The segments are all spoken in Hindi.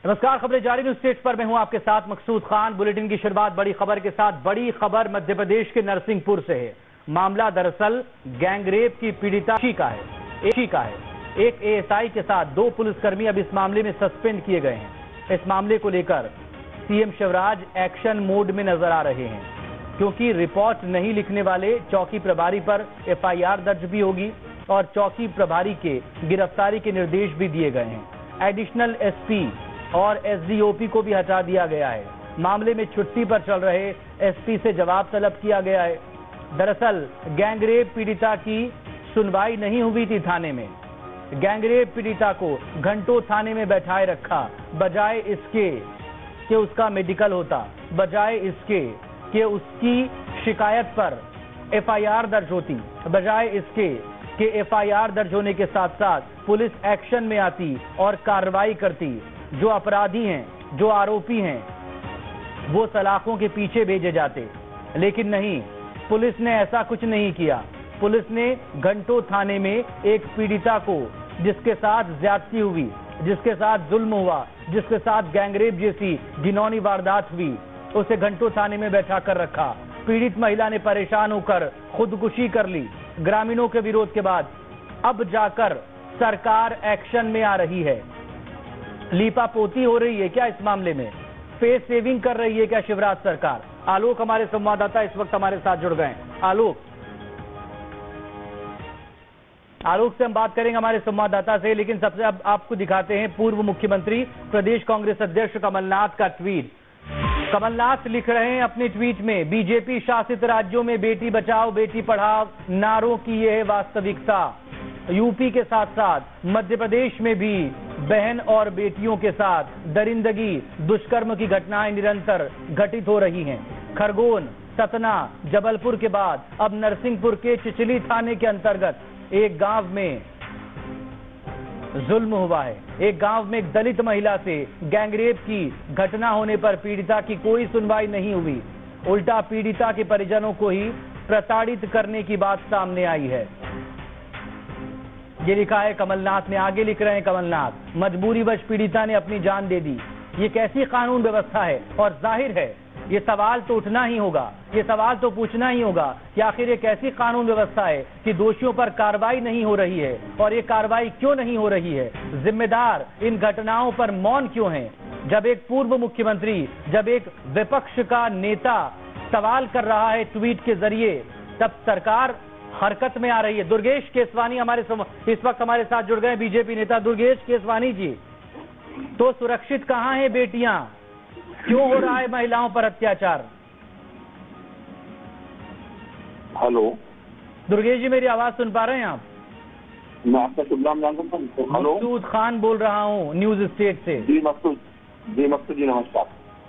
नमस्कार, खबरें जारी न्यूज स्टेट पर मैं हूं आपके साथ मकसूद खान। बुलेटिन की शुरुआत बड़ी खबर के साथ। बड़ी खबर मध्य प्रदेश के नरसिंहपुर से है। मामला दरअसल गैंगरेप की पीड़िता का है। एक एएसआई के साथ 2 पुलिसकर्मी अब इस मामले में सस्पेंड किए गए हैं। इस मामले को लेकर सीएम शिवराज एक्शन मोड में नजर आ रहे हैं, क्योंकि रिपोर्ट नहीं लिखने वाले चौकी प्रभारी पर एफआईआर दर्ज भी होगी और चौकी प्रभारी के गिरफ्तारी के निर्देश भी दिए गए हैं। एडिशनल एसपी और एसडीओपी को भी हटा दिया गया है। मामले में छुट्टी पर चल रहे एसपी से जवाब तलब किया गया है। दरअसल गैंगरेप पीड़िता की सुनवाई नहीं हुई थी थाने में। गैंगरेप पीड़िता को घंटों थाने में बैठाए रखा, बजाय इसके कि उसका मेडिकल होता, बजाय इसके कि उसकी शिकायत पर एफआईआर दर्ज होती, बजाय इसके कि एफआईआर दर्ज होने के साथ साथ पुलिस एक्शन में आती और कार्रवाई करती। जो अपराधी हैं, जो आरोपी हैं, वो सलाखों के पीछे भेजे जाते, लेकिन नहीं, पुलिस ने ऐसा कुछ नहीं किया। पुलिस ने घंटों थाने में एक पीड़िता को, जिसके साथ ज्यादती हुई, जिसके साथ जुल्म हुआ, जिसके साथ गैंगरेप जैसी घिनौनी वारदात हुई, उसे घंटों थाने में बैठा कर रखा। पीड़ित महिला ने परेशान होकर खुदकुशी कर ली। ग्रामीणों के विरोध के बाद अब जाकर सरकार एक्शन में आ रही है। लीपापोती हो रही है क्या इस मामले में? फेस सेविंग कर रही है क्या शिवराज सरकार? आलोक हमारे संवाददाता इस वक्त हमारे साथ जुड़ गए। आलोक से हम बात करेंगे हमारे संवाददाता से, लेकिन सबसे अब आपको दिखाते हैं पूर्व मुख्यमंत्री प्रदेश कांग्रेस अध्यक्ष कमलनाथ का ट्वीट। कमलनाथ लिख रहे हैं अपने ट्वीट में, बीजेपी शासित राज्यों में बेटी बचाओ बेटी पढ़ाओ नारों की यह है वास्तविकता। यूपी के साथ साथ मध्य प्रदेश में भी बहन और बेटियों के साथ दरिंदगी, दुष्कर्म की घटनाएं निरंतर घटित हो रही हैं। खरगोन, सतना, जबलपुर के बाद अब नरसिंहपुर के चिचली थाने के अंतर्गत एक गांव में जुल्म हुआ है। एक गांव में एक दलित महिला से गैंगरेप की घटना होने पर पीड़िता की कोई सुनवाई नहीं हुई, उल्टा पीड़िता के परिजनों को ही प्रताड़ित करने की बात सामने आई है। ये लिखा है कमलनाथ ने। आगे लिख रहे हैं कमलनाथ, मजबूरीवश पीड़िता ने अपनी जान दे दी। ये कैसी कानून व्यवस्था है? और जाहिर है ये सवाल तो उठना ही होगा, ये सवाल तो पूछना ही होगा कि आखिर ये कैसी कानून व्यवस्था है कि दोषियों पर कार्रवाई नहीं हो रही है, और ये कार्रवाई क्यों नहीं हो रही है? जिम्मेदार इन घटनाओं पर मौन क्यों हैं? जब एक पूर्व मुख्यमंत्री, जब एक विपक्ष का नेता सवाल कर रहा है ट्वीट के जरिए, तब सरकार हरकत में आ रही है। दुर्गेश केसवानी हमारे इस वक्त हमारे साथ जुड़ गए। बीजेपी नेता दुर्गेश केसवानी जी, तो सुरक्षित कहां हैं बेटियां? क्यों हो रहा है महिलाओं पर अत्याचार? हेलो दुर्गेश जी, मेरी आवाज सुन पा रहे हैं आप? मैं आपका शुभ नाम जान सकता हूँ? हेलो, मकसूद खान बोल रहा हूँ न्यूज स्टेट से। जी मकसूद जी नमस्कार।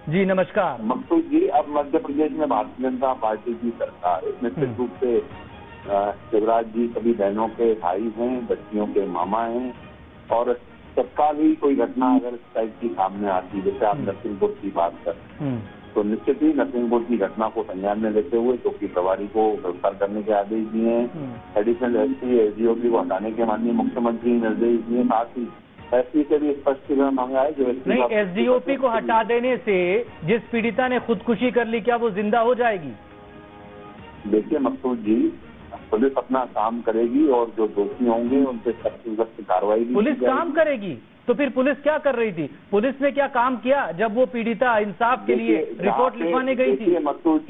जी नमस्कार। मकसूद जी, अब मध्य प्रदेश में भारतीय जनता पार्टी की सरकार है। निश्चित रूप से शिवराज जी सभी बहनों के भाई हैं, बच्चियों के मामा हैं, और तत्काल ही कोई घटना अगर इस टाइप की सामने आती, जैसे आप नरसिंहपुर की बात करें, तो निश्चित ही नरसिंहपुर की घटना को संज्ञान में लेते हुए चौकी प्रभारी को गिरफ्तार करने के आदेश दिए हैं। एडिशनल एसपी एसडीओपी को हटाने के माननीय मुख्यमंत्री निर्देश दिए। साथ ही एसपी से भी स्पष्टीकरण मांगा है। जो नहीं, एसडीओपी को हटा देने से जिस पीड़िता ने खुदकुशी कर ली, क्या वो जिंदा हो जाएगी? देखिए मकसूद जी, पुलिस अपना काम करेगी और जो दोषी होंगे उनसे सख्त कार्रवाई भी। पुलिस काम करेगी तो फिर पुलिस क्या कर रही थी? पुलिस ने क्या काम किया जब वो पीड़िता इंसाफ के लिए रिपोर्ट लिखवाने गई थी? मकसूद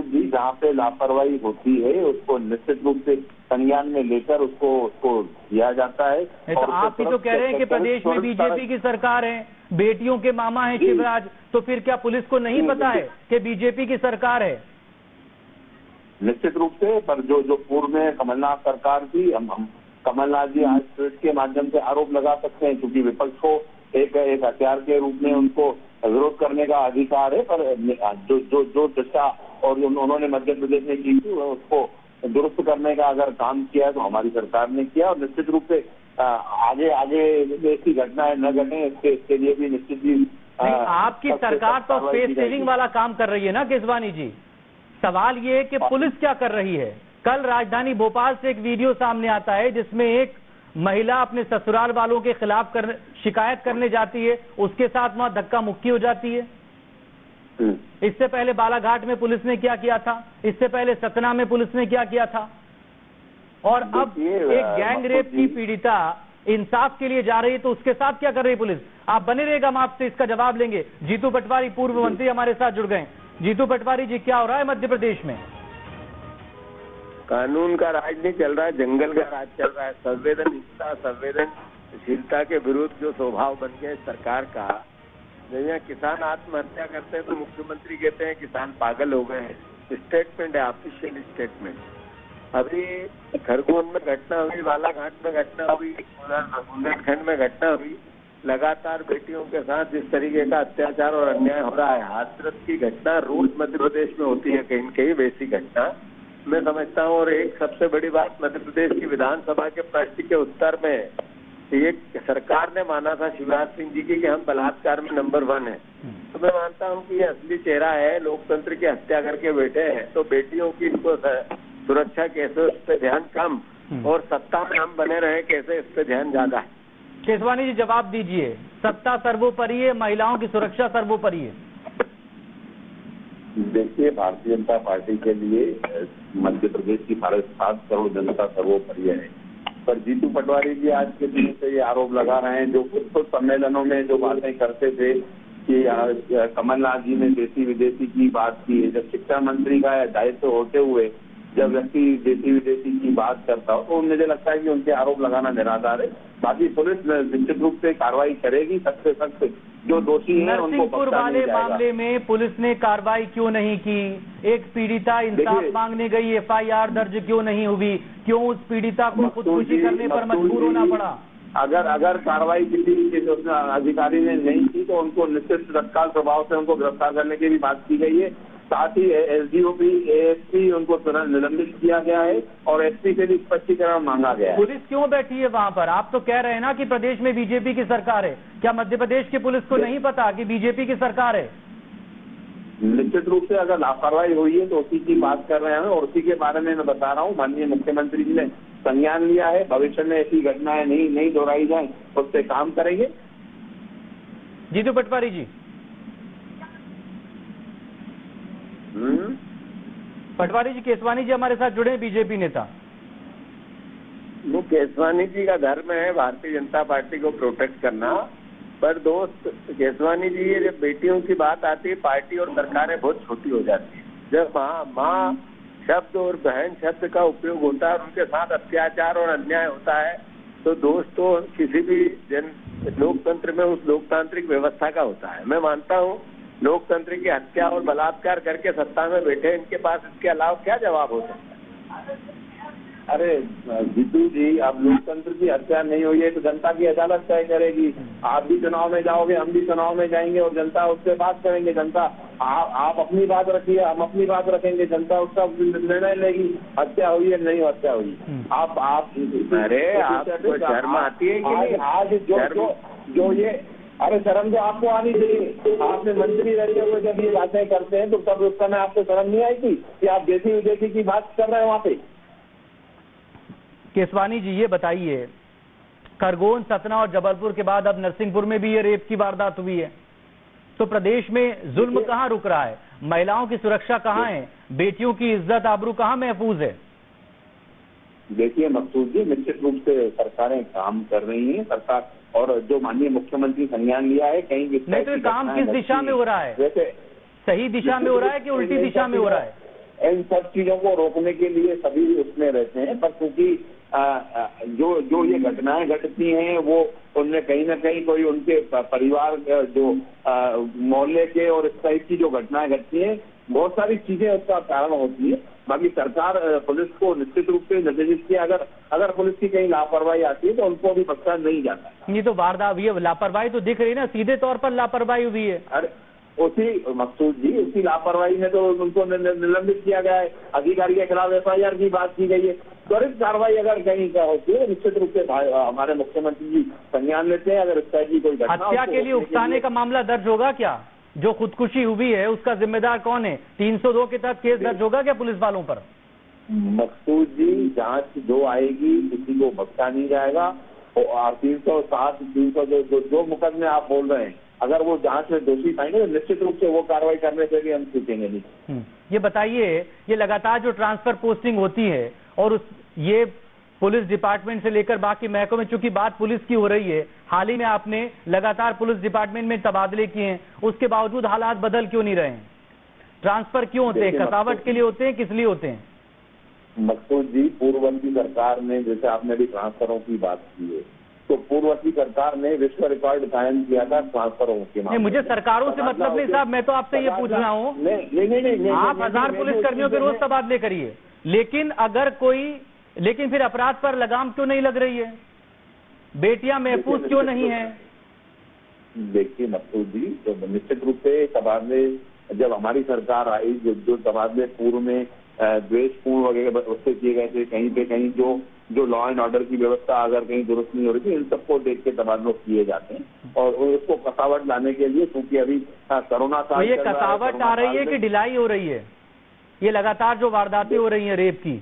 जी, जहाँ पे लापरवाही होती है उसको निश्चित रूप से संज्ञान में लेकर उसको दिया जाता है। तो आप ही तो कह रहे हैं कि प्रदेश में बीजेपी की सरकार है, बेटियों के मामा है शिवराज, तो फिर क्या पुलिस को नहीं पता है कि बीजेपी की सरकार है? निश्चित रूप से, पर जो पूर्व में कमलनाथ सरकार थी, हम कमलनाथ जी आज ट्वीट के माध्यम से आरोप लगा सकते हैं, क्योंकि विपक्ष को एक हथियार के रूप में उनको विरोध करने का अधिकार है, पर जो दिशा और उन्होंने मध्य प्रदेश में की थी उसको दुरुस्त करने का अगर काम किया है तो हमारी सरकार ने किया। और निश्चित रूप से आगे ऐसी घटनाएं न घटे इसके लिए भी निश्चित ही आपकी सरकार तो फेस सेविंग वाला काम कर रही है ना केसवानी जी। सवाल ये है कि पुलिस क्या कर रही है? कल राजधानी भोपाल से एक वीडियो सामने आता है जिसमें एक महिला अपने ससुराल वालों के खिलाफ शिकायत करने जाती है, उसके साथ वहां धक्का मुक्की हो जाती है। इससे पहले बालाघाट में पुलिस ने क्या किया था, इससे पहले सतना में पुलिस ने क्या किया था, और अब एक गैंग रेप की पीड़िता इंसाफ के लिए जा रही है तो उसके साथ क्या कर रही पुलिस। आप बने रहेगा, हम आपसे इसका जवाब लेंगे। जीतू पटवारी पूर्व मंत्री हमारे साथ जुड़ गए। जीतू पटवारी जी, क्या हो रहा है मध्य प्रदेश में? कानून का राज नहीं चल रहा है, जंगल का राज चल रहा है। संवेदनशीलता के विरुद्ध जो स्वभाव बन गया सरकार का, जब यहाँ किसान आत्महत्या करते हैं तो मुख्यमंत्री कहते हैं किसान पागल हो गए हैं। स्टेटमेंट है, ऑफिशियल स्टेटमेंट। अभी खरगोन में घटना हुई, बालाघाट में घटना हुई, बुंदेलखंड में घटना हुई। लगातार बेटियों के साथ जिस तरीके का अत्याचार और अन्याय हो रहा है, हाथरस की घटना रोज मध्य प्रदेश में होती है, कहीं कहीं वैसी घटना मैं समझता हूँ। और एक सबसे बड़ी बात, मध्य प्रदेश की विधानसभा के प्रश्न के उत्तर में एक सरकार ने माना था शिवराज सिंह जी की कि हम बलात्कार में नंबर 1 है। तो मैं मानता हूँ कि ये असली चेहरा है, लोकतंत्र की हत्या करके बैठे हैं। तो बेटियों की इनको सुरक्षा कैसे, उस पर ध्यान कम, और सत्ता में हम बने रहे कैसे, इस पर ध्यान ज्यादा है। केसवानी जी, जवाब दीजिए। सत्ता सर्वोपरि है, महिलाओं की सुरक्षा सर्वोपरि है? देखिए, भारतीय जनता पार्टी के लिए मध्य प्रदेश की 7.5 करोड़ जनता सर्वोपरि है। पर जीतू पटवारी जी आज के दिन से ये आरोप लगा रहे हैं, जो कुछ सम्मेलनों में जो बातें करते थे कि कमलनाथ जी ने देसी विदेशी की बात की है। जब शिक्षा मंत्री का दायित्व होते हुए जब व्यक्ति देसी विदेशी की बात करता हो तो मुझे लगता है कि उनके आरोप लगाना निराधार है। बाकी पुलिस निश्चित रूप से कार्रवाई करेगी, सख्त से सख्त जो दोषी हैं उनको नरसिंहपुर वाले मामले में पुलिस ने कार्रवाई क्यों नहीं की? एक पीड़िता इंसाफ मांगने गई, FIR दर्ज क्यों नहीं हुई? क्यों उस पीड़िता को खुदकुशी करने पर मजबूर होना पड़ा? अगर कार्रवाई किसी अधिकारी ने नहीं की तो उनको निश्चित तत्काल प्रभाव से उनको गिरफ्तार करने की भी बात की गई है। साथ ही SDOP, ASP उनको तुरंत निलंबित किया गया है और SP से भी स्पष्टीकरण मांगा गया है। पुलिस क्यों बैठी है वहां पर? आप तो कह रहे हैं ना कि प्रदेश में बीजेपी की सरकार है। क्या मध्य प्रदेश की पुलिस को नहीं पता कि बीजेपी की सरकार है? निश्चित रूप से अगर लापरवाही हुई है तो उसी की बात कर रहे हैं और उसी के बारे में मैं बता रहा हूँ। माननीय मुख्यमंत्री जी ने संज्ञान लिया है, भविष्य में ऐसी घटनाएं नहीं दोहराई जाए उस पर काम करेंगे। जीतू पटवारी जी, पटवारी जी, केसवानी जी हमारे साथ जुड़े, बीजेपी नेता। वो केसवानी जी का धर्म है भारतीय जनता पार्टी को प्रोटेक्ट करना। पर दोस्त केसवानी जी, ये जब बेटियों की बात आती है, पार्टी और सरकारें बहुत छोटी हो जाती है। जब माँ शब्द और बहन शब्द का उपयोग होता है और उनके साथ अत्याचार और अन्याय होता है, तो दोस्तों किसी भी लोकतंत्र में उस लोकतांत्रिक व्यवस्था का होता है। मैं मानता हूँ लोकतंत्र की हत्या और बलात्कार करके सत्ता में बैठे, इनके पास इसके अलावा क्या जवाब हो सकता है? अरे जीतू जी, अब लोकतंत्र की हत्या नहीं हुई है तो जनता की अदालत तय करेगी। आप भी चुनाव में जाओगे, हम भी चुनाव में जाएंगे और जनता उससे बात करेंगे। जनता आप अपनी बात रखिए, हम अपनी बात रखेंगे, जनता उसका निर्णय लेगी हत्या हुई है नहीं हत्या हुई। आप अरे आपको शर्म आती है कि नहीं? आज जो ये अरे शर्म तो आपको आनी चाहिए। आपने मंत्री रहते हुए जब ये बातें करते हैं तो तब उस समय आपको शर्म नहीं आई थी कि आप देसी विदेशी की बात कर रहे हैं वहाँ पे? केसवानी जी, ये बताइए, खरगोन, सतना और जबलपुर के बाद अब नरसिंहपुर में भी ये रेप की वारदात हुई है, तो प्रदेश में जुल्म कहाँ रुक रहा है? महिलाओं की सुरक्षा कहाँ है? बेटियों की इज्जत आबरू कहाँ महफूज है? देखिए मकसूद जी, निश्चित रूप से सरकारें काम कर रही हैं। सरकार और जो माननीय मुख्यमंत्री संज्ञान लिया है, कहीं नहीं तो काम किस दिशा में हो रहा है? वैसे सही दिशा में हो रहा है कि उल्टी दिशा में हो रहा है? इन सब चीजों को रोकने के लिए सभी उसमें रहते हैं, पर क्योंकि जो ये घटनाएं घटती हैं वो उनमें कहीं ना कहीं कोई उनके परिवार जो मोहल्ले के और इस टाइप की जो घटनाएं घटती हैं, बहुत सारी चीजें उसका कारण होती है। बाकी सरकार पुलिस को निश्चित रूप से निर्देशित किया, अगर पुलिस की कहीं लापरवाही आती है तो उनको भी बख्शा नहीं जाता। ये तो वारदात हुई है, लापरवाही तो दिख रही ना, सीधे तौर पर लापरवाही हुई है। अरे उसी मकसूद जी, उसी लापरवाही में तो उनको निलंबित किया गया है। अधिकारी के खिलाफ FIR की बात की गई है। त्वरित कार्रवाई अगर कहीं का होती है निश्चित रूप से हमारे मुख्यमंत्री जी संज्ञान लेते हैं। अगर इस तरह की कोई हत्या के लिए उकसाने का मामला दर्ज होगा क्या? जो खुदकुशी हुई है उसका जिम्मेदार कौन है? 302 के तहत केस दर्ज होगा क्या पुलिस वालों पर? मकसूद जी, जांच जो आएगी किसी को बख्शा नहीं जाएगा। और 307, 300 जो मुकदमे आप बोल रहे हैं, अगर वो जांच में दोषी पाएंगे तो निश्चित रूप से वो कार्रवाई करने से भी हम चूकेंगे नहीं। ये बताइए, ये लगातार जो ट्रांसफर पोस्टिंग होती है और ये पुलिस डिपार्टमेंट से लेकर बाकी महकमों में, चूंकि बात पुलिस की हो रही है, हाल ही में आपने लगातार पुलिस डिपार्टमेंट में तबादले किए हैं, उसके बावजूद हालात बदल क्यों नहीं रहे हैं? ट्रांसफर क्यों होते हैं? कसावट के लिए होते हैं, किस लिए होते हैं? मकसूद जी, पूर्ववर्ती सरकार ने, जैसे आपने भी ट्रांसफरों की बात की है, तो पूर्ववर्ती सरकार ने विश्व रिकॉर्ड कायम किया था ट्रांसफरों के मामले में। मुझे सरकारों से मतलब नहीं साहब, मैं तो आपसे ये पूछ रहा हूँ, आप 1000 पुलिसकर्मियों के रोज तबादले करिए, लेकिन फिर अपराध पर लगाम क्यों नहीं लग रही है? बेटियां महफूज क्यों नहीं है? देखिए मकसूद जी, तो निश्चित रूप से तबादले जब हमारी सरकार आई, जो तबादले पूर्व में द्वेषपूर्ण वगैरह उससे किए गए थे, कहीं पे कहीं जो लॉ एंड ऑर्डर की व्यवस्था अगर कहीं दुरुस्त नहीं हो रही थी, इन सबको देख के तबादले किए जाते हैं। और उसको कसावट लाने के लिए, क्योंकि अभी कोरोना काल, ये कसावट आ रही है कि ढिलाई हो रही है? ये लगातार जो वारदातें हो रही है रेप की,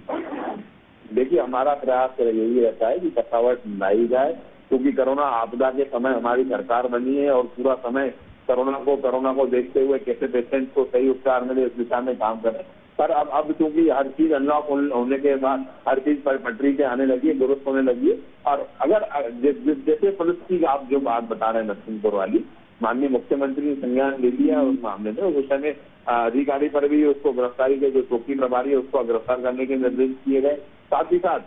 देखिए हमारा प्रयास यही रहता है कि कसावट लाई जाए, क्योंकि कोरोना आपदा के समय हमारी सरकार बनी है और पूरा समय कोरोना को देखते हुए कैसे पेशेंट को सही उपचार मिले इस दिशा में काम करें। पर अब क्योंकि हर चीज अनलॉक होने के बाद हर चीज पर पटरी पे आने लगी है, दुरुस्त होने लगी है। और अगर जैसे पुलिस की आप जो बात बता रहे हैं नरसिंहपुर वाली, माननीय मुख्यमंत्री ने संज्ञान ले लिया उस मामले में, उस विषय में अधिकारी पर भी उसको गिरफ्तारी के, जो चौकी प्रभारी है उसको गिरफ्तार करने के निर्देश किए गए। साथ ही साथ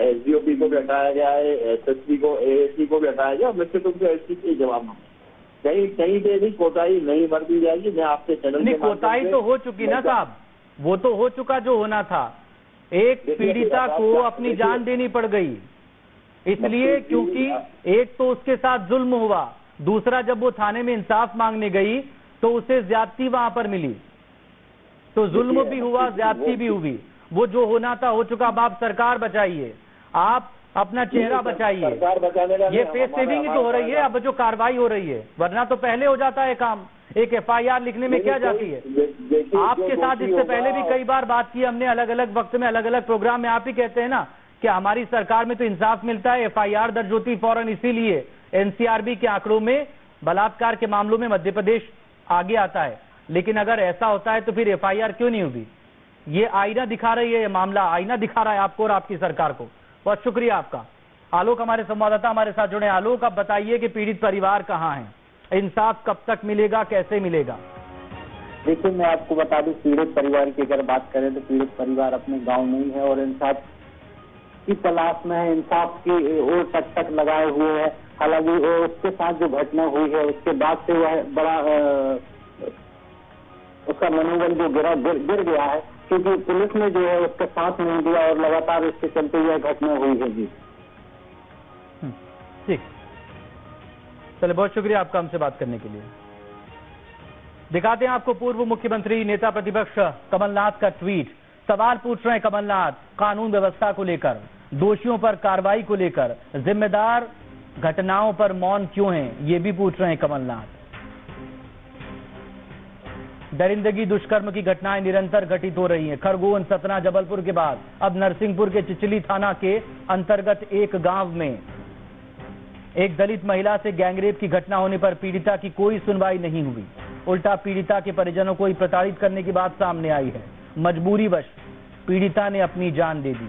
एसडीओपी को भी हटाया गया है, एसएसपी को, एएसपी को भी हटाया गया। और निश्चित रूप से एसपी के जवाब में कहीं पे भी कोताही नहीं बरती जाएगी। मैं आपके चैनल में, कोताही तो हो चुकी ना साहब, वो तो हो चुका जो होना था। एक पीड़िता को अपनी जान देनी पड़ गई, इसलिए क्योंकि एक तो उसके साथ जुल्म हुआ, दूसरा जब वो थाने में इंसाफ मांगने गई तो उसे ज्यादती वहां पर मिली, तो जुल्म भी हुआ, ज्यादती भी हुई। वो जो होना था हो चुका। अब आप सरकार बचाइए, आप अपना चेहरा बचाइए। ये फेस सेविंग ही तो हो रही है अब जो कार्रवाई हो रही है, वरना तो पहले हो जाता है काम। एक एफआईआर लिखने में क्या जाती है? आपके साथ इससे पहले भी कई बार बात की हमने, अलग अलग वक्त में, अलग अलग प्रोग्राम में। आप ही कहते हैं ना कि हमारी सरकार में तो इंसाफ मिलता है, एफआईआर दर्ज होती फौरन, इसीलिए एनसीआरबी के आंकड़ों में बलात्कार के मामलों में मध्य प्रदेश आगे आता है। लेकिन अगर ऐसा होता है तो फिर एफआईआर क्यों नहीं होगी? ये आईना दिखा रही है, ये मामला आईना दिखा रहा है आपको और आपकी सरकार को। बहुत शुक्रिया आपका। आलोक हमारे संवाददाता हमारे साथ जुड़े। आलोक, अब बताइए कि पीड़ित परिवार कहाँ है, इंसाफ कब तक मिलेगा, कैसे मिलेगा? देखिए, मैं आपको बता दूं, पीड़ित परिवार की अगर बात करें तो पीड़ित परिवार अपने गांव में ही है और इंसाफ की तलाश में है, इंसाफ की ओर टक लगाए हुए है। हालांकि उसके साथ जो घटना हुई है उसके बाद से वह बड़ा उसका मनोबल जो गिर गया है, क्योंकि पुलिस ने जो है उसका साथ नहीं दिया और लगातार इसके चलते यह घटना हुई है। जी ठीक, चलिए, बहुत शुक्रिया आपका हमसे बात करने के लिए। दिखाते हैं आपको पूर्व मुख्यमंत्री नेता प्रतिपक्ष कमलनाथ का ट्वीट। सवाल पूछ रहे हैं कमलनाथ, कानून व्यवस्था को लेकर, दोषियों पर कार्रवाई को लेकर, जिम्मेदार घटनाओं पर मौन क्यों है, ये भी पूछ रहे हैं कमलनाथ। दरिंदगी दुष्कर्म की घटनाएं निरंतर घटित हो रही हैं। खरगोन, सतना, जबलपुर के बाद अब नरसिंहपुर के चिचली थाना के अंतर्गत एक गांव में एक दलित महिला से गैंगरेप की घटना होने पर पीड़िता की कोई सुनवाई नहीं हुई। उल्टा पीड़िता के परिजनों को ही प्रताड़ित करने की बात सामने आई है। मजबूरीवश पीड़िता ने अपनी जान दे दी।